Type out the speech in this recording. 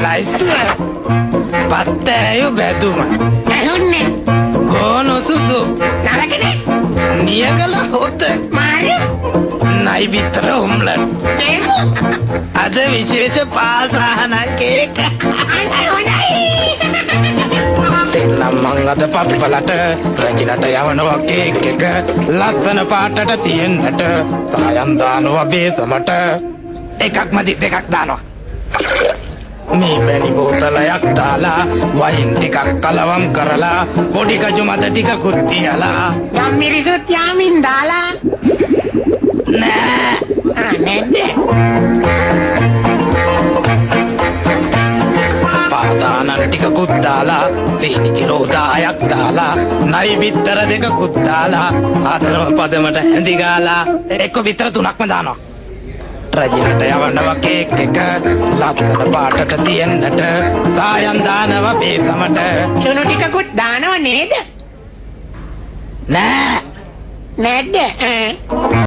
ලයිස්තුව පත්තෑයු බැදුම ඇහුන්නේ ගෝනු සුසු නරකනේ නියගල හොත Marie නයි බිත්තර උම්ලන් මේකු අද විශේෂ පාසාහනක් ඒක අන්න හොඳයි දෙන්නම් මං අද පප්පලට රැකිනට යවනවා කේක් එක ලස්සන පාටට තියෙන්නට සායම් දානවා බේසමට එකක් මදි දෙකක් දානවා මේ බැනි බෝතලයක් දාලා වයින් ටිකක් කලවම් කරලා පොඩි කජු මත ටිකකුත් තියලා ගම් මිරිසුත් යාමින් දාලා නෑ නැද්ද පාසානන් ටිකකුත් දාලා සීනි කිලෝ 10ක් දාලා නයි බිත්තර දෙකකුත් දාලා ආදරව පදමට හැඳි ගාලා එක්ක බිත්තර 3ක්ම දානවා රජිනට යවනවා කේක් එක ලස්සන පාටට තියෙන්නට සායම් දානවා බේසමට ලුණු ටිකකුත් දානව නේද නෑ නැද්ද